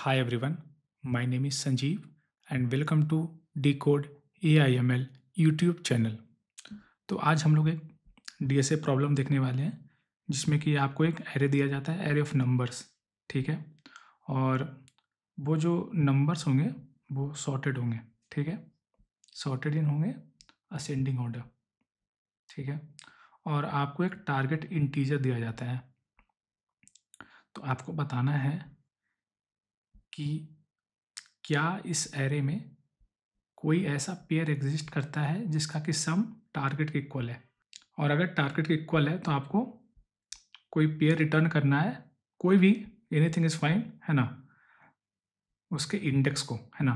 Hi everyone, my name is Sanjeev and welcome to Decode AIML YouTube channel. तो आज हम लोग एक डीएसए प्रॉब्लम देखने वाले हैं जिसमें कि आपको एक एरे दिया जाता है, एरे ऑफ नंबर्स। ठीक है, और वो जो नंबर्स होंगे वो सॉर्टेड होंगे। ठीक है, सॉर्टेड इन होंगे असेंडिंग ऑर्डर। ठीक है, और आपको एक टारगेट इंटीजर दिया जाता है। तो आपको बताना है कि क्या इस एरे में कोई ऐसा पेयर एग्जिस्ट करता है जिसका कि सम टारगेट के इक्वल है। और अगर टारगेट के इक्वल है तो आपको कोई पेयर रिटर्न करना है, कोई भी, एनीथिंग इज फाइन, है ना। उसके इंडेक्स को, है ना,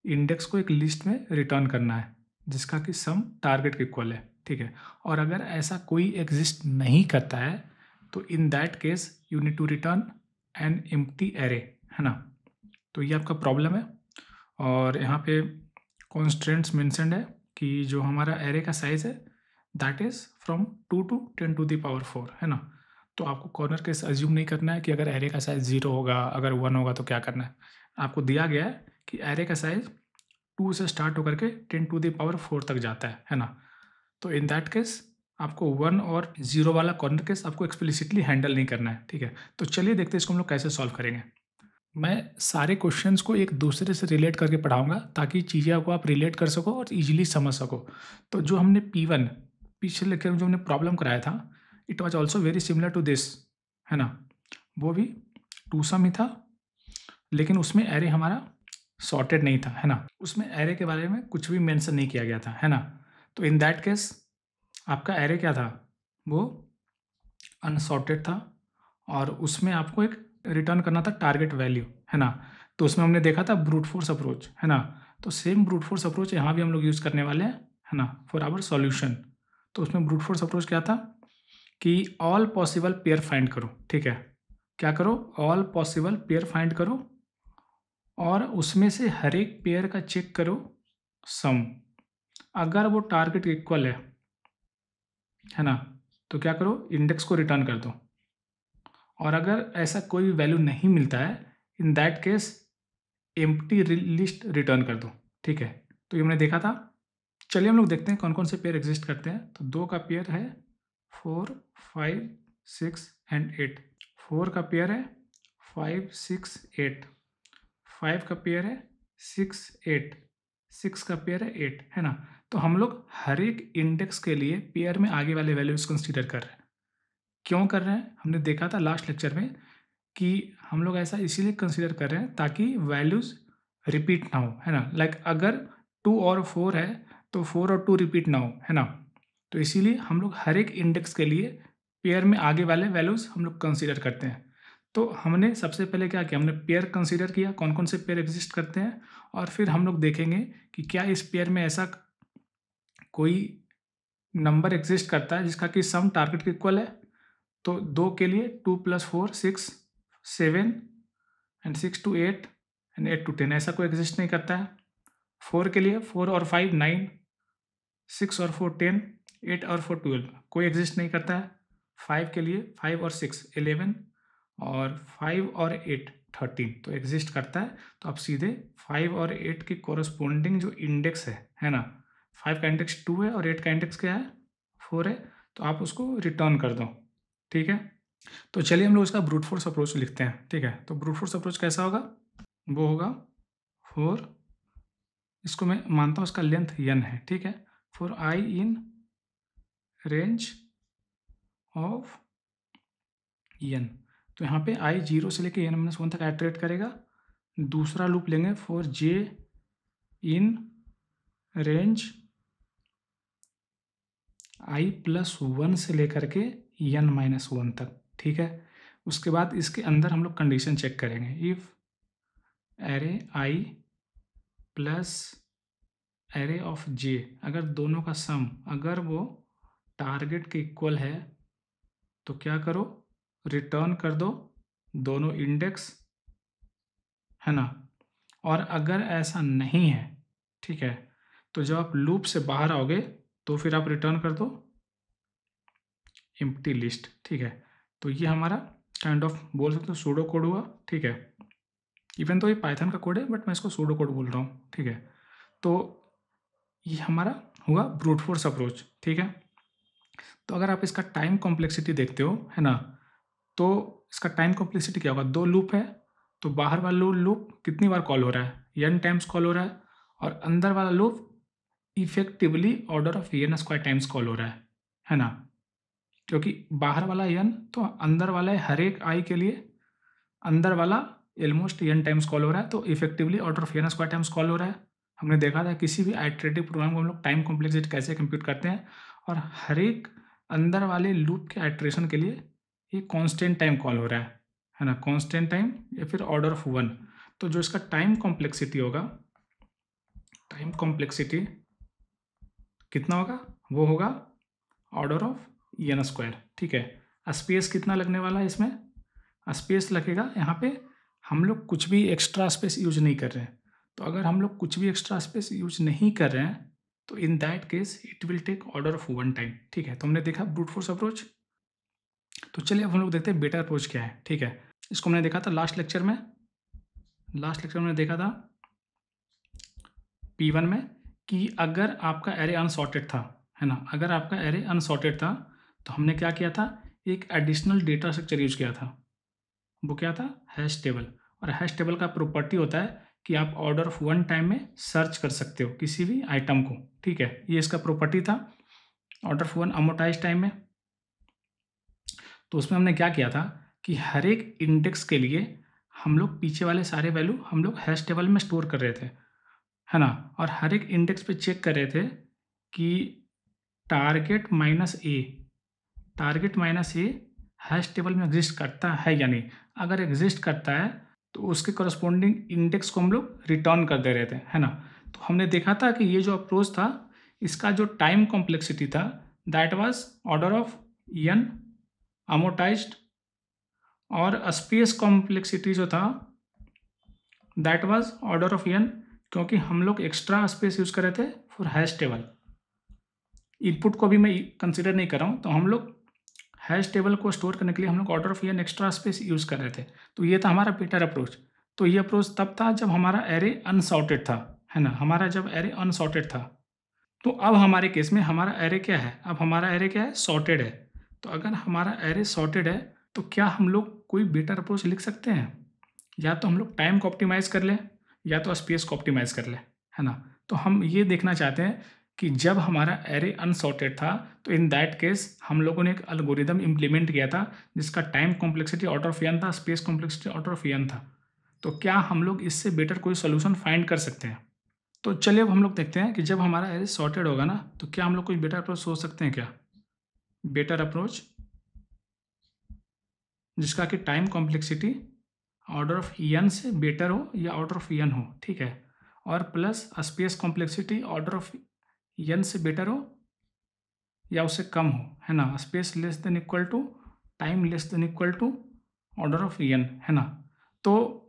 इंडेक्स को एक लिस्ट में रिटर्न करना है जिसका कि सम टारगेट के इक्वल है। ठीक है, और अगर ऐसा कोई एग्जिस्ट नहीं करता है तो in that case you need to return an empty array, है ना। तो ये आपका प्रॉब्लम है, और यहाँ पे कॉन्स्टेंट्स मेंशन्ड है कि जो हमारा एरे का साइज है that is from 2 to 10 to the power 4, है ना। तो आपको कॉर्नर केस अज्यूम नहीं करना है कि अगर एरे का साइज 0 होगा, अगर 1 होगा तो क्या करना है। आपको दिया गया है कि एरे का साइज 2 से स्टार्ट होकर के 10 to the power 4 तक जाता है ना। तो इन दैट केस आपको 1 और 0 वाला कॉर्नर केस आपको एक्सप्लिसिटली हैंडल नहीं करना है। ठीक है, तो चलिए देखते हैं इसको हम लोग कैसे सॉल्व करेंगे। मैं सारे क्वेश्चंस को एक दूसरे से रिलेट करके पढ़ाऊंगा ताकि चीज़ें को आप रिलेट कर सको और इजीली समझ सको। तो जो हमने P1 पिछले लेक्चर में जो हमने प्रॉब्लम कराया था, it was also very similar to this, है ना। वो भी टू सम ही था, लेकिन उसमें एरे हमारा सॉर्टेड नहीं था, है ना। उसमें एरे के बारे में कुछ भी मेंशन नहीं किया गया था, है ना। तो इन दैट केस आपका एरे क्या था, वो अनसॉर्टेड था, और उसमें आपको एक रिटर्न करना था टारगेट वैल्यू, है ना। तो उसमें हमने देखा था ब्रूट फोर्स अप्रोच, है ना। तो सेम ब्रूट फोर्स अप्रोच यहाँ भी हम लोग यूज़ करने वाले हैं, है ना, फॉर आवर सॉल्यूशन। तो उसमें ब्रूट फोर्स अप्रोच क्या था कि ऑल पॉसिबल पेयर फाइंड करो। ठीक है, क्या करो, ऑल पॉसिबल पेयर फाइंड करो, और उसमें से हर एक पेयर का चेक करो सम। अगर वो टारगेट इक्वल है ना, तो क्या करो, इंडेक्स को रिटर्न कर दो। और अगर ऐसा कोई वैल्यू नहीं मिलता है, इन that case empty list return कर दो। ठीक है, तो ये हमने देखा था। चलिए हम लोग देखते हैं कौन कौन से पेयर एग्जिस्ट करते हैं। तो 2 का पेयर है 4, 5, 6 एंड 8। 4 का पेयर है 5, 6, 8। 5 का पेयर है 6, 8। 6 का पेयर है 8, है ना। तो हम लोग हर एक इंडेक्स के लिए पेयर में आगे वाले वैल्यूज कंसीडर कर रहे हैं। क्यों कर रहे हैं, हमने देखा था लास्ट लेक्चर में कि हम लोग ऐसा इसीलिए कंसीडर कर रहे हैं ताकि वैल्यूज रिपीट ना हो, है ना। लाइक अगर 2 और 4 है तो 4 और 2 रिपीट ना हो, है ना। तो इसीलिए हम लोग हर एक इंडेक्स के लिए पेयर में आगे वाले वैल्यूज हम लोग कंसीडर करते हैं। तो हमने सबसे पहले क्या किया, हमने पेयर कंसीडर किया, कौन कौन से पेयर एग्जिस्ट करते हैं, और फिर हम लोग देखेंगे कि क्या इस पेयर में ऐसा कोई नंबर एग्जिस्ट करता है जिसका कि सम टारगेट के इक्वल है। तो 2 के लिए 2 + 4 6, 7 एंड 6 to 8 एंड 8 to 10 ऐसा कोई एग्जिस्ट नहीं करता है। 4 के लिए 4 और 5 9, 6 और 4 10, 8 और 4 12 कोई एग्जिस्ट नहीं करता है। 5 के लिए 5 और 6 11, और 5 और 8 13 तो एग्जिस्ट करता है। तो आप सीधे 5 और 8 के कोरस्पोंडिंग जो इंडेक्स है ना, 5 का इंडेक्स 2 है और 8 का इंडेक्स क्या है, 4 है, तो आप उसको रिटर्न कर दो। ठीक है, तो चलिए हम लोग उसका ब्रूट फोर्स अप्रोच लिखते हैं। ठीक है, तो ब्रूट फोर्स अप्रोच कैसा होगा, वो होगा 4, इसको मैं मानता हूँ इसका लेंथ n है। ठीक है, for I in range of n। तो यहाँ पे I 0 से लेके n-1 तक आइटरेट करेगा। दूसरा लूप लेंगे for j in range I +1 से लेकर के n-1 तक। ठीक है, उसके बाद इसके अंदर हम लोग कंडीशन चेक करेंगे। If array I plus array of J, अगर दोनों का सम अगर वो टारगेट के इक्वल है तो क्या करो, रिटर्न कर दो दोनों इंडेक्स, है ना। और अगर ऐसा नहीं है, ठीक है, तो जब आप लूप से बाहर आओगे तो फिर आप रिटर्न कर दो एम्प्टी लिस्ट। ठीक है, तो ये हमारा काइंड ऑफ बोल सकते हो सूडो कोड हुआ। ठीक है, इवन तो ये पाइथन का कोड है बट मैं इसको सूडो कोड बोल रहा हूँ, ठीक है। तो ये हमारा हुआ ब्रूट फोर्स अप्रोच, ठीक है। तो अगर आप इसका टाइम कॉम्प्लेक्सिटी देखते हो, है ना, तो इसका टाइम कॉम्प्लेक्सिटी क्या होगा, 2 लूप है, तो बाहर वाला लूप कितनी बार कॉल हो रहा है, n टाइम्स कॉल हो रहा है, और अंदर वाला loop effectively order of n square times call हो रहा है ना। क्योंकि बाहर वाला n तो अंदर वाला है, हर एक i के लिए अंदर वाला ऑलमोस्ट n टाइम्स कॉल हो रहा है, तो effectively order of n square times call हो रहा है। हमने देखा था किसी भी आइटरेटिव प्रोग्राम को हम लोग टाइम कॉम्प्लेक्सिटी कैसे कंप्यूट करते हैं, और हर एक अंदर वाले लूप के आइट्रेशन के लिए ये कांस्टेंट टाइम कॉल हो रहा है ना, कांस्टेंट टाइम या फिर ऑर्डर ऑफ 1। तो जो इसका टाइम कॉम्प्लेक्सिटी होगा, टाइम कॉम्प्लेक्सिटी कितना होगा, वो होगा ऑर्डर ऑफ n स्क्वायर, ठीक है। स्पेस कितना लगने वाला है इसमें, स्पेस लगेगा यहाँ पे, हम लोग कुछ भी एक्स्ट्रा स्पेस यूज नहीं कर रहे हैं। तो अगर हम लोग कुछ भी एक्स्ट्रा स्पेस यूज नहीं कर रहे हैं तो in that case it will take order of 1 time, ठीक है। तो हमने देखा ब्रूट फोर्स अप्रोच। तो चलिए अब हम लोग देखते हैं बेटर अप्रोच क्या है, ठीक है। इसको हमने देखा था लास्ट लेक्चर में देखा था P1 में कि अगर आपका एरे अनसॉर्टेड था, है ना, अगर आपका एरे अनसॉर्टेड था तो हमने क्या किया था, एक एडिशनल डेटा स्ट्रक्चर यूज किया था। वो क्या था, हैश टेबल। और हैश टेबल का प्रॉपर्टी होता है कि आप ऑर्डर ऑफ 1 टाइम में सर्च कर सकते हो किसी भी आइटम को, ठीक है। ये इसका प्रॉपर्टी था ऑर्डर ऑफ 1 अमोर्टाइज टाइम में। तो उसमें हमने क्या किया था कि हर एक इंडेक्स के लिए हम लोग पीछे वाले सारे वैल्यू हम लोग हैश टेबल में स्टोर कर रहे थे, है ना। और हर एक इंडेक्स पे चेक कर रहे थे कि टारगेट माइनस ए हैश टेबल में एग्जिस्ट करता है या नहीं। अगर एग्जिस्ट करता है तो उसके करस्पॉन्डिंग इंडेक्स को हम लोग रिटर्न कर दे रहे थे, है ना। तो हमने देखा था कि ये जो अप्रोच था, इसका जो टाइम कॉम्प्लेक्सिटी था that was order of n amortised, और स्पेस कॉम्प्लेक्सिटी जो था that was order of n, क्योंकि हम लोग एक्स्ट्रा स्पेस यूज कर रहे थे फॉर हैश टेबल। इनपुट को भी मैं कंसिडर नहीं कर रहा हूँ, तो हम लोग हैश टेबल को स्टोर करने के लिए हम लोग order of n extra space use कर रहे थे। तो ये था हमारा बेटर अप्रोच। तो ये अप्रोच तब था जब हमारा एरे अनसॉर्टेड था, है ना, हमारा जब एरे अनसॉर्टेड था। तो अब हमारे केस में हमारा एरे क्या है, अब हमारा एरे क्या है, सॉर्टेड है। तो अगर हमारा एरे सॉर्टेड है तो क्या हम लोग कोई बेटर अप्रोच लिख सकते हैं, या तो हम लोग टाइम को ऑप्टिमाइज कर लें या तो स्पेस को ऑप्टिमाइज कर लें, है ना। तो हम ये देखना चाहते हैं कि जब हमारा एरे अनसॉर्टेड था तो इन दैट केस हम लोगों ने एक एल्गोरिदम इम्प्लीमेंट किया था जिसका time complexity order of n था, space complexity order of n था। तो क्या हम लोग इससे बेटर कोई सोल्यूशन फाइंड कर सकते हैं। तो चलिए अब हम लोग देखते हैं कि जब हमारा एरे सॉर्टेड होगा ना तो क्या हम लोग कोई बेटर अप्रोच सोच सकते हैं क्या, बेटर अप्रोच जिसका कि time complexity order of n से बेटर हो या ऑर्डर ऑफ n हो, ठीक है, और plus space complexity order of n से बेटर हो या उससे कम हो, है ना, space less than equal to time less than equal to order of n, है ना। तो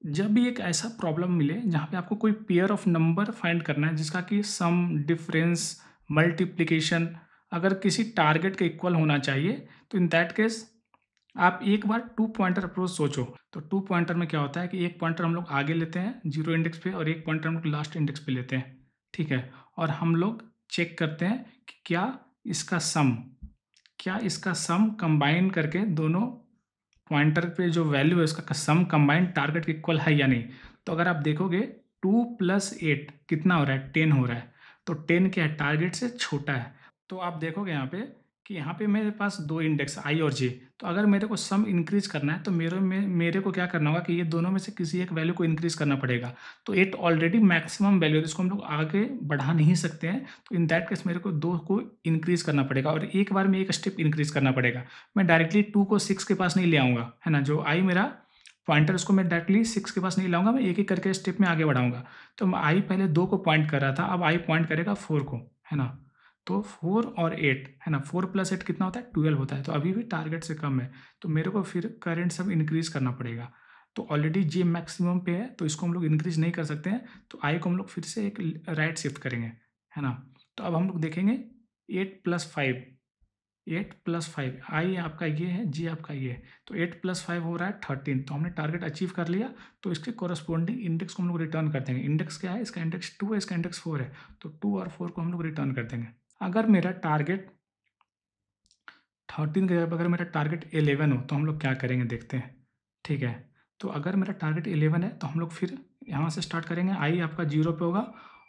जब भी एक ऐसा प्रॉब्लम मिले जहाँ पे आपको कोई पेयर ऑफ नंबर फाइंड करना है जिसका कि सम, डिफरेंस, मल्टीप्लिकेशन अगर किसी टारगेट के इक्वल होना चाहिए, तो इन दैट केस आप एक बार 2 पॉइंटर अप्रोच सोचो। तो 2 पॉइंटर में क्या होता है कि एक पॉइंटर हम लोग आगे लेते हैं 0 इंडेक्स पे और एक पॉइंटर हम लोग लास्ट इंडेक्स पे लेते हैं, ठीक है। और हम लोग चेक करते हैं कि क्या इसका सम कंबाइन करके दोनों पॉइंटर पे जो वैल्यू है उसका सम कंबाइंड टारगेट के इक्वल है या नहीं। तो अगर आप देखोगे 2 + 8 कितना हो रहा है, 10 हो रहा है। तो 10 क्या है, टारगेट से छोटा है। तो आप देखोगे यहाँ पे कि यहाँ पे मेरे पास 2 इंडेक्स i और j। तो अगर मेरे को सम इंक्रीज करना है तो मेरे को क्या करना होगा कि ये दोनों में से किसी एक वैल्यू को इंक्रीज करना पड़ेगा। तो 8 ऑलरेडी मैक्सिमम वैल्यू है, इसको हम लोग आगे बढ़ा नहीं सकते हैं। तो इन दैट केस मेरे को 2 को इंक्रीज करना पड़ेगा और एक बार में एक स्टेप इंक्रीज करना पड़ेगा। मैं डायरेक्टली 2 को 6 के पास नहीं ले आऊँगा, है ना। जो आई मेरा पॉइंटर उसको मैं डायरेक्टली 6 के पास नहीं लाऊंगा, मैं एक एक करके स्टेप में आगे बढ़ाऊंगा। तो आई पहले 2 को पॉइंट कर रहा था, अब आई पॉइंट करेगा 4 को, है ना। तो 4 और 8, है ना, 4 + 8 कितना होता है, 12 होता है। तो अभी भी टारगेट से कम है, तो मेरे को फिर करंट सब इंक्रीज करना पड़ेगा। तो ऑलरेडी जे मैक्सिमम पे है तो इसको हम लोग इंक्रीज नहीं कर सकते हैं। तो आई को हम लोग फिर से एक राइट शिफ्ट करेंगे, है ना। तो अब हम लोग देखेंगे 8 + 5, 8 + 5 आई आपका ये है, जे आपका ये है, तो 8 + 5 हो रहा है 13। तो हमने टारगेट अचीव कर लिया। तो इसके कोरस्पोंडिंग इंडेक्स को हम लोग रिटर्न कर देंगे। इंडेक्स क्या है? इसका इंडेक्स 2 है, इसका इंडेक्स 4 है, तो 2 और 4 को हम लोग रिटर्न कर देंगे। अगर मेरा टारगेट 13 की जगह अगर मेरा टारगेट 11 हो तो हम लोग क्या करेंगे देखते हैं। ठीक है, तो अगर मेरा टारगेट 11 है तो हम लोग फिर यहाँ से स्टार्ट करेंगे। आई आपका 0 पे होगा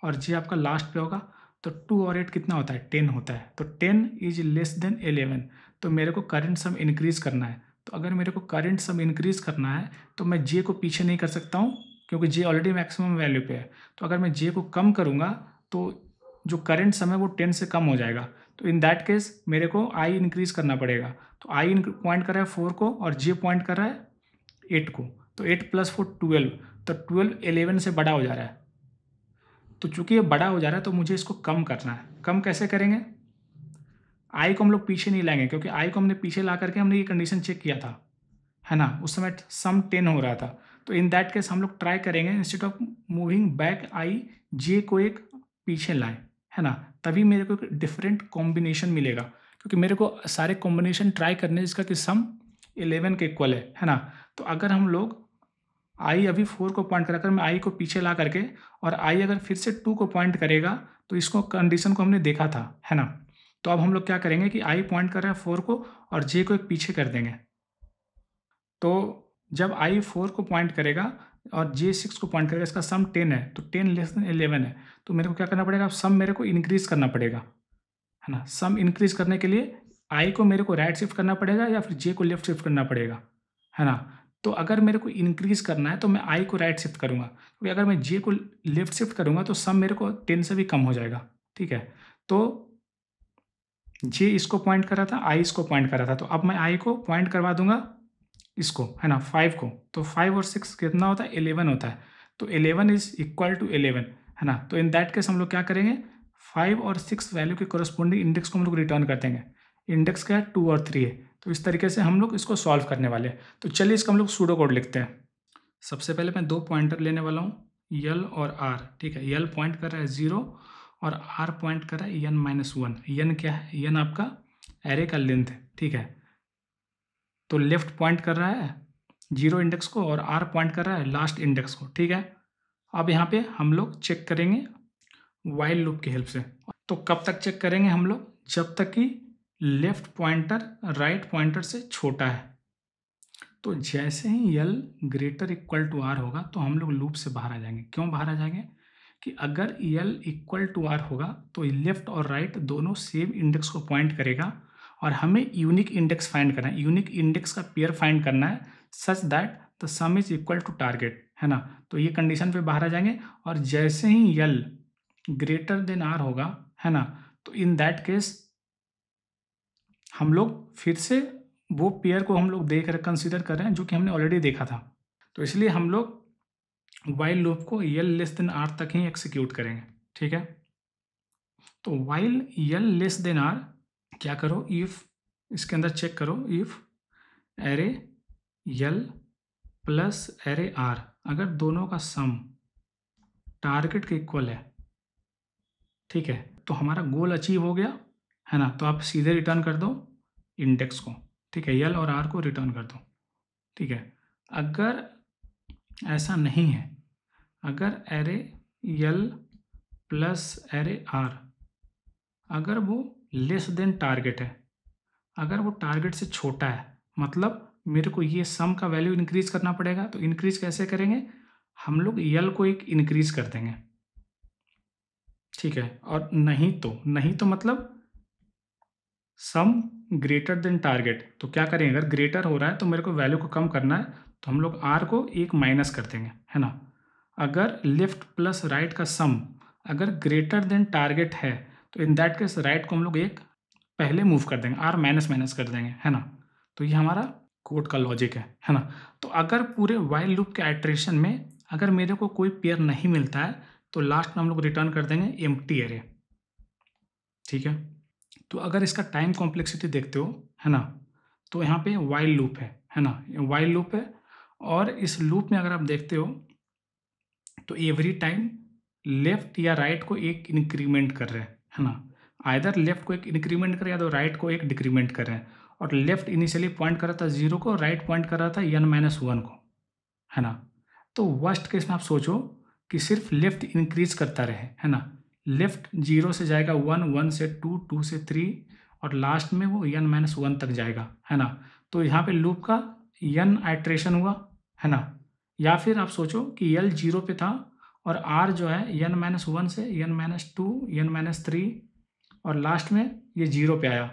और जे आपका लास्ट पे होगा। तो 2 और 8 कितना होता है? 10 होता है। तो 10 इज लेस देन 11। तो मेरे को करंट सम इंक्रीज करना है। तो अगर मेरे को करंट सम इंक्रीज करना है तो मैं जे को पीछे नहीं कर सकता हूँ, क्योंकि जे ऑलरेडी मैक्सिमम वैल्यू पे है। तो अगर मैं जे को कम करूँगा तो जो करंट सम है वो 10 से कम हो जाएगा। तो इन दैट केस मेरे को आई इंक्रीज करना पड़ेगा। तो आई पॉइंट कर रहा है 4 को और जे पॉइंट कर रहा है 8 को। तो 8 + 4 12। तो 12 11 से बड़ा हो जा रहा है। तो चूंकि ये बड़ा हो जा रहा है तो मुझे इसको कम करना है। कम कैसे करेंगे? आई को हम लोग पीछे नहीं लाएंगे, क्योंकि आई को हमने पीछे ला करके हमने ये कंडीशन चेक किया था, है ना। उस समय सम 10 हो रहा था। तो इन दैट केस हम लोग ट्राई करेंगे instead of moving back I, J को एक पीछे लाएं, है ना। तभी मेरे को एक डिफरेंट कॉम्बिनेशन मिलेगा, क्योंकि मेरे को सारे कॉम्बिनेशन ट्राई करने जिसका कि सम 11 के इक्वल है ना। तो अगर हम लोग आई अभी 4 को पॉइंट कराकर मैं आई को पीछे ला करके और आई अगर फिर से 2 को पॉइंट करेगा तो इसको कंडीशन को हमने देखा था, है ना। तो अब हम लोग क्या करेंगे कि आई पॉइंट कर रहा है 4 को और जे को एक पीछे कर देंगे। तो जब आई 4 को पॉइंट करेगा और जे 6 को पॉइंट करेगा, इसका सम 10 है, तो 10 लेस देन 11 है। तो मेरे को क्या करना पड़ेगा? सम मेरे को इंक्रीज करना पड़ेगा, है ना। सम इंक्रीज करने के लिए आई को मेरे को राइट शिफ्ट करना पड़ेगा या फिर जे को लेफ्ट शिफ्ट करना पड़ेगा, है ना। तो अगर मेरे को इंक्रीज करना है तो मैं आई को राइट शिफ्ट करूंगा, क्योंकि अगर मैं जे को लेफ्ट शिफ्ट करूंगा तो सम मेरे को 10 से भी कम हो जाएगा। ठीक है, तो जे इसको पॉइंट कर रहा था, आई इसको पॉइंट कर रहा था, तो अब मैं आई को पॉइंट करवा दूंगा इसको, है ना, 5 को। तो 5 और 6 कितना होता है? 11 होता है। तो 11 इज इक्वल टू 11, है ना। तो इन दैट केस हम लोग क्या करेंगे? 5 और 6 वैल्यू के कोरस्पोंडिंग इंडेक्स को हम लोग रिटर्न कर देंगे। इंडेक्स क्या है? 2 और 3 है। तो इस तरीके से हम लोग इसको सॉल्व करने वाले हैं। तो चलिए इसका हम लोग सूडो कोड लिखते हैं। सबसे पहले मैं 2 पॉइंटर लेने वाला हूँ, यल और आर। ठीक है, यल पॉइंट कर रहा है 0 और आर पॉइंट कर रहा है n-1। यन क्या है? यन आपका एरे का लेंथ है। ठीक है, तो लेफ्ट पॉइंट कर रहा है 0 इंडेक्स को और आर पॉइंट कर रहा है लास्ट इंडेक्स को। ठीक है, अब यहाँ पे हम लोग चेक करेंगे वाइल लूप की हेल्प से। तो कब तक चेक करेंगे हम लोग? जब तक कि लेफ्ट पॉइंटर राइट पॉइंटर से छोटा है। तो जैसे ही यल ग्रेटर इक्वल टू आर होगा तो हम लोग लूप से बाहर आ जाएंगे। क्यों बाहर आ जाएंगे? कि अगर यल इक्वल टू आर होगा तो लेफ्ट और राइट दोनों सेम इंडेक्स को पॉइंट करेगा और हमें यूनिक इंडेक्स फाइंड करना है। यूनिक इंडेक्स का पेयर फाइंड करना है such that the sum is equal to target, है ना। तो ये कंडीशन पे बाहर आ जाएंगे और जैसे ही यल ग्रेटर देन आर होगा, है ना, तो इन दैट केस हम लोग फिर से वो पेयर को हम लोग देख रहे कंसीडर कर रहे हैं जो कि हमने ऑलरेडी देखा था। तो इसलिए हम लोग वाइल लूप को यल लेस देन आर तक ही एक्सिक्यूट करेंगे। ठीक है, तो while l less than r क्या करो? इफ इसके अंदर चेक करो, if array l plus array r अगर दोनों का सम टारगेट के इक्वल है, ठीक है, तो हमारा गोल अचीव हो गया, है ना। तो आप सीधे रिटर्न कर दो इंडेक्स को। ठीक है, यल और आर को रिटर्न कर दो। ठीक है, अगर ऐसा नहीं है, अगर array l plus array r अगर वो लेस देन टारगेट है, अगर वो टारगेट से छोटा है, मतलब मेरे को ये सम का वैल्यू इंक्रीज करना पड़ेगा। तो इंक्रीज कैसे करेंगे? हम लोग यल को एक इंक्रीज कर देंगे। ठीक है, और नहीं तो मतलब सम ग्रेटर देन टारगेट। तो क्या करेंगे? अगर ग्रेटर हो रहा है तो मेरे को वैल्यू को कम करना है, तो हम लोग आर को एक माइनस कर देंगे, है ना। अगर लेफ्ट प्लस राइट का सम अगर ग्रेटर देन टारगेट है तो इन दैट केस राइट को हम लोग एक पहले मूव कर देंगे, आर माइनस माइनस कर देंगे, है ना। तो ये हमारा कोड का लॉजिक है ना। तो अगर पूरे वाइल लूप के आइटरेशन में अगर मेरे को कोई पेयर नहीं मिलता है तो लास्ट में हम लोग रिटर्न कर देंगे एम्प्टी एरे। ठीक है, तो अगर इसका टाइम कॉम्प्लेक्सिटी देखते हो, है ना, तो यहाँ पे वाइल लूप है ना, वाइल लूप है। और इस लूप में अगर आप देखते हो तो एवरी टाइम लेफ्ट या राइट को एक इंक्रीमेंट कर रहे हैं, है ना। आइदर लेफ्ट को एक इंक्रीमेंट करें या तो राइट को एक डिक्रीमेंट करें। और लेफ्ट इनिशियली पॉइंट कर रहा था 0 को, राइट पॉइंट कर रहा था n-1 को, है ना। तो वर्स्ट केस में आप सोचो कि सिर्फ लेफ्ट इंक्रीज करता रहे, है ना। लेफ्ट 0 से जाएगा 1, 1 से 2, 2 से 3 और लास्ट में वो n-1 तक जाएगा, है ना। तो यहाँ पे लूप का n आइट्रेशन हुआ, है ना। या फिर आप सोचो कि l 0 पे था और r जो है n-1 से n-2, n-3 और लास्ट में ये 0 पे आया।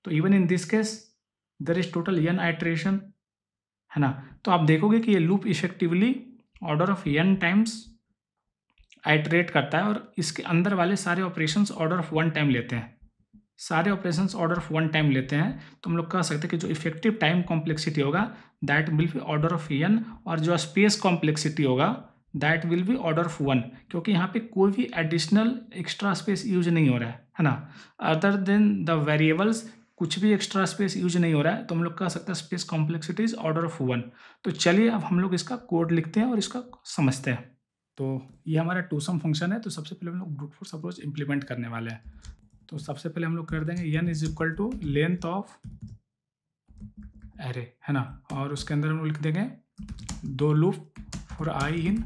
तो even in this case there is total n iteration, है ना। तो आप देखोगे कि ये loop effectively order of n times iterate करता है और इसके अंदर वाले सारे ऑपरेशंस ऑर्डर ऑफ 1 टाइम लेते हैं। सारे ऑपरेशंस ऑर्डर ऑफ 1 टाइम लेते हैं, तो हम लोग कह सकते हैं कि जो इफेक्टिव टाइम कॉम्प्लेक्सिटी होगा that will be order of n, और जो स्पेस कॉम्प्लेक्सिटी होगा that will be order of 1, क्योंकि यहाँ पे कोई भी एडिशनल एक्स्ट्रा स्पेस यूज नहीं हो रहा है ना। अदर देन द वेरिएबल्स कुछ भी एक्स्ट्रा स्पेस यूज नहीं हो रहा है, तो हम लोग कह सकते हैं space complexity is order of 1। तो चलिए अब हम लोग इसका कोड लिखते हैं और इसका समझते हैं। तो ये हमारा टू सम फंक्शन है, तो सबसे पहले हम लोग ब्रूट फोर्स अप्रोच इंप्लीमेंट करने वाले हैं। तो सबसे पहले हम लोग कर देंगे n is equal to length of array, है ना। और उसके अंदर हम लोग लिख देंगे 2 loop for i in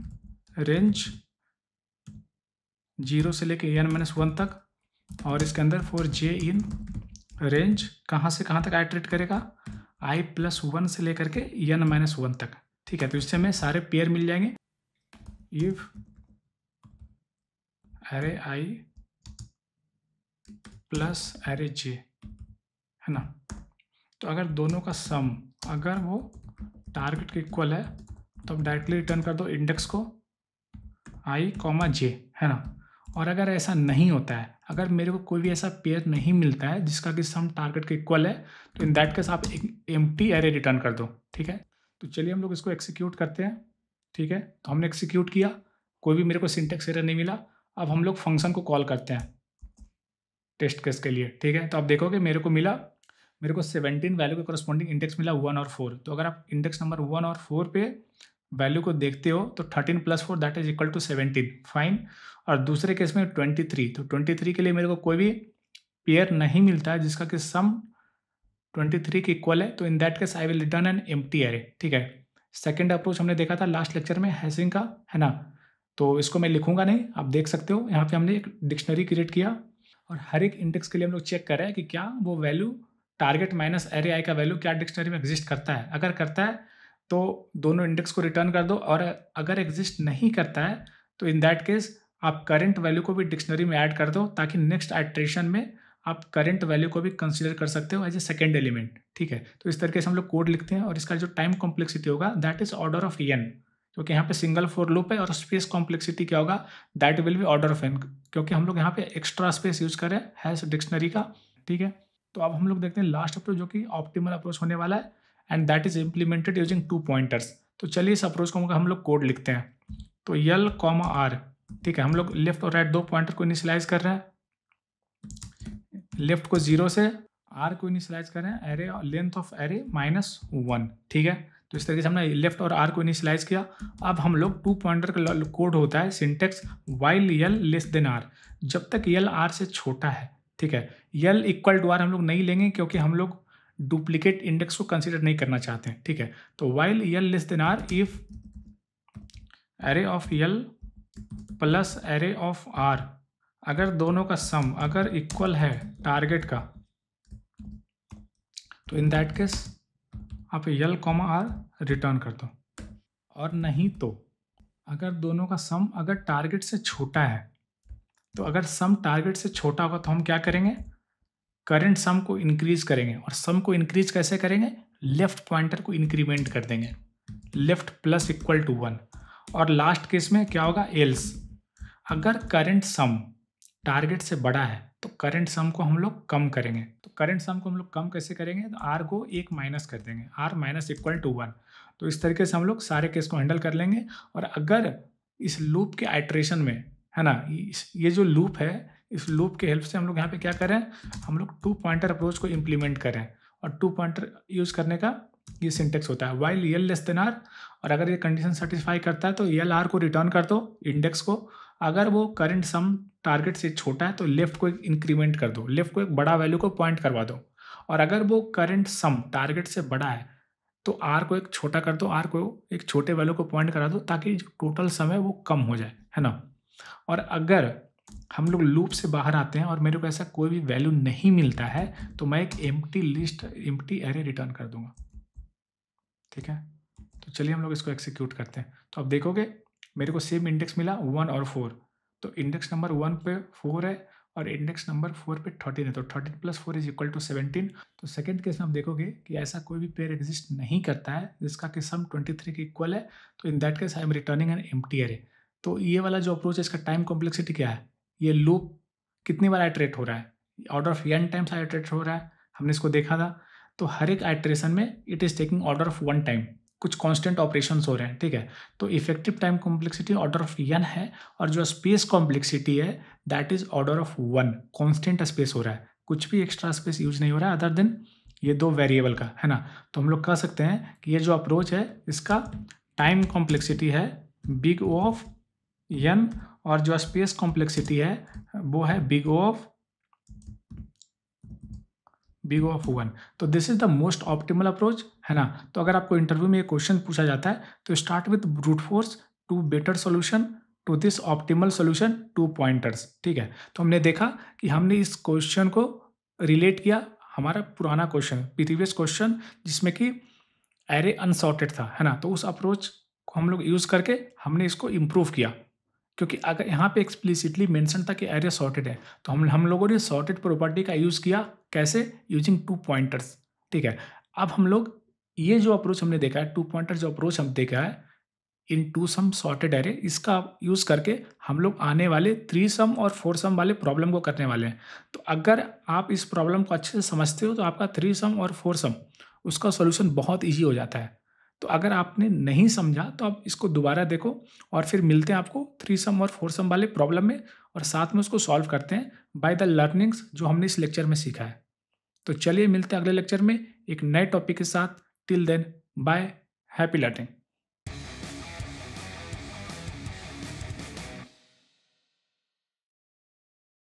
range 0 से लेके n-1 तक, और इसके अंदर फॉर j इन रेंज कहाँ से कहाँ तक आइट्रेट करेगा, i+1 से लेकर के n-1 तक। ठीक है, तो इससे हमें सारे पेयर मिल जाएंगे। If array i plus array j, है ना। तो अगर दोनों का सम अगर वो टारगेट के इक्वल है तो अब डायरेक्टली रिटर्न कर दो इंडेक्स को i, j, है ना। और अगर ऐसा नहीं होता है, अगर मेरे को कोई भी ऐसा पेयर नहीं मिलता है जिसका कि सम टारगेट के इक्वल है, तो इन दैट केस आप एक एम्प्टी एरे रिटर्न कर दो। ठीक है, तो चलिए हम लोग इसको एक्सिक्यूट करते हैं। ठीक है, तो हमने एक्सिक्यूट किया, कोई भी मेरे को सिंटेक्स एरर नहीं मिला। अब हम लोग फंक्शन को कॉल करते हैं टेस्ट केस के लिए। ठीक है, तो आप देखोगे मेरे को 17 वैल्यू के कोरस्पॉन्डिंग इंडेक्स मिला 1 और 4। तो अगर आप इंडेक्स नंबर 1 और 4 पे वैल्यू को देखते हो तो 13 + 4 that is equal to 17, fine. और दूसरे केस में 23, तो 23 के लिए मेरे को कोई भी पेयर नहीं मिलता है जिसका कि सम 23 के इक्वल है, तो in that case I will return an empty array. ठीक है, सेकेंड अप्रोच हमने देखा था लास्ट लेक्चर में हैशिंग का, है ना। तो इसको मैं लिखूंगा नहीं, आप देख सकते हो यहाँ पे हमने एक डिक्शनरी क्रिएट किया और हर एक इंडेक्स के लिए हम लोग चेक कर रहे हैं कि क्या वो वैल्यू टारगेट माइनस एरे आई का वैल्यू क्या डिक्शनरी में एग्जिस्ट करता है। अगर करता है तो दोनों इंडेक्स को रिटर्न कर दो, और अगर एग्जिस्ट नहीं करता है तो इन दैट केस आप करंट वैल्यू को भी डिक्शनरी में ऐड कर दो, ताकि नेक्स्ट आइट्रेशन में आप करंट वैल्यू को भी कंसीडर कर सकते हो एज ए सेकेंड एलिमेंट। ठीक है, तो इस तरीके से हम लोग कोड लिखते हैं और इसका जो टाइम कॉम्प्लेक्सिटी होगा that is order of n, क्योंकि यहाँ पे सिंगल फॉर लूप है। और स्पेस कॉम्प्लेक्सिटी क्या होगा, that will be order of n, क्योंकि हम लोग यहाँ पे एक्स्ट्रा स्पेस यूज करें हैश डिक्शनरी का। ठीक है, तो अब हम लोग देखते हैं लास्ट अप्रोच जो कि ऑप्टिमल अप्रोच होने वाला है, and that is implemented using 2 pointers. तो चलिए इस अप्रोच को हम लोग कोड लिखते हैं। तो l, r, ठीक है, हम लोग लेफ्ट और राइट 2 पॉइंटर को इनिशियलाइज कर रहे हैं। लेफ्ट को 0 से, r को इनिशियलाइज कर रहे हैं एरे लेंथ ऑफ एरे -1। ठीक है, तो इस तरीके से हमने लेफ्ट और r को इनिशियलाइज किया। अब हम लोग 2 पॉइंटर का कोड होता है syntax while l less than r, जब तक l r से छोटा है। ठीक है, l इक्वल टू r हम लोग नहीं लेंगे क्योंकि हम लोग डुप्लीकेट इंडेक्स को कंसीडर नहीं करना चाहते हैं। ठीक है, तो while l less than r if array of l plus array of r, अगर दोनों का सम अगर इक्वल है टारगेट का, तो इन दैट केस आप l, r रिटर्न कर दो। और नहीं तो अगर दोनों का सम अगर टारगेट से छोटा है, तो अगर सम टारगेट से छोटा होगा तो हम क्या करेंगे, करंट सम को इंक्रीज करेंगे। और सम को इंक्रीज कैसे करेंगे, लेफ्ट पॉइंटर को इंक्रीमेंट कर देंगे, लेफ्ट प्लस इक्वल टू 1। और लास्ट केस में क्या होगा, एल्स, अगर करंट सम टारगेट से बड़ा है तो करंट सम को हम लोग कम करेंगे। तो करंट सम को हम लोग कम कैसे करेंगे, तो r को 1 माइनस कर देंगे, r माइनस इक्वल टू 1। तो इस तरीके से हम लोग सारे केस को हैंडल कर लेंगे। और अगर इस लूप के आइट्रेशन में, है ना, ये जो लूप है, इस लूप के हेल्प से हम लोग यहाँ पे क्या करें, हम लोग 2 पॉइंटर अप्रोच को इम्प्लीमेंट करें। और 2 पॉइंटर यूज करने का ये सिंटेक्स होता है while l less than r, और अगर ये कंडीशन सेटिस्फाई करता है तो l r को रिटर्न कर दो इंडेक्स को, अगर वो करंट सम टारगेट से छोटा है तो लेफ्ट को एक इंक्रीमेंट कर दो, लेफ्ट को एक बड़ा वैल्यू को पॉइंट करवा दो। और अगर वो करंट सम टारगेट से बड़ा है तो आर को एक छोटा कर दो, आर को एक छोटे वैल्यू को पॉइंट करा दो, ताकि जो टोटल सम है वो कम हो जाए, है ना। और अगर हम लोग लूप से बाहर आते हैं और मेरे को ऐसा कोई भी वैल्यू नहीं मिलता है तो मैं एक empty list, empty array return कर दूंगा। ठीक है, तो चलिए हम लोग इसको एक्सिक्यूट करते हैं। तो अब देखोगे मेरे को सेम इंडेक्स मिला 1 और 4, तो इंडेक्स नंबर 1 पे 4 है और इंडेक्स नंबर 4 पे 13 है, तो 13 प्लस 4 इज इक्वल टू 17। तो सेकंड केस में आप देखोगे कि ऐसा कोई भी पेयर एग्जिस्ट नहीं करता है जिसका कि सम 23 के इक्वल है, तो in that case I am returning N empty array. तो ये वाला जो अप्रोच है इसका टाइम कॉम्प्लेक्सिटी क्या है, ये लूप कितनी बार आइटरेट हो रहा है, order of n times iterate हो रहा है, हमने इसको देखा था। तो हर एक आइटरेशन में it is taking order of 1 time, कुछ कांस्टेंट ऑपरेशंस हो रहे हैं, ठीक है। तो effective time complexity order of n है, और जो स्पेस कॉम्प्लेक्सिटी है that is order of 1, constant space हो रहा है, कुछ भी एक्स्ट्रा स्पेस यूज नहीं हो रहा है अदर देन ये दो वेरिएबल का, है ना। तो हम लोग कह सकते हैं कि ये जो अप्रोच है इसका टाइम कॉम्प्लेक्सिटी है बिग O ऑफ n, और जो स्पेस कॉम्प्लेक्सिटी है वो है बिग O ऑफ 1। तो this is the most optimal approach, है ना। तो अगर आपको इंटरव्यू में ये क्वेश्चन पूछा जाता है तो start with brute force to better solution to this optimal solution 2 pointers, ठीक है। तो हमने देखा कि हमने इस क्वेश्चन को रिलेट किया हमारा पुराना क्वेश्चन, प्रीवियस क्वेश्चन, जिसमें कि एरे अनसॉर्टेड था, है ना। तो उस अप्रोच को हम लोग यूज़ करके हमने इसको इम्प्रूव किया, क्योंकि अगर यहाँ पे एक्सप्लिसिटली मेंशन था कि एरे सॉर्टेड है, तो हम लोगों ने सॉर्टेड प्रॉपर्टी का यूज़ किया, कैसे, यूजिंग 2 पॉइंटर्स, ठीक है। अब हम लोग ये जो अप्रोच हमने देखा है, 2 पॉइंटर जो अप्रोच हम देखा है इन 2 सम सॉर्टेड एरे, इसका यूज़ करके हम लोग आने वाले 3 सम और 4 सम वाले प्रॉब्लम को करने वाले हैं। तो अगर आप इस प्रॉब्लम को अच्छे से समझते हो तो आपका 3 सम और 4 सम उसका सॉल्यूशन बहुत ईजी हो जाता है। तो अगर आपने नहीं समझा तो आप इसको दोबारा देखो, और फिर मिलते हैं आपको 3 सम और 4 सम वाले प्रॉब्लम में, और साथ में उसको सॉल्व करते हैं बाय द लर्निंग्स जो हमने इस लेक्चर में सीखा है। तो चलिए मिलते हैं अगले लेक्चर में एक नए टॉपिक के साथ। Till then bye, happy learning.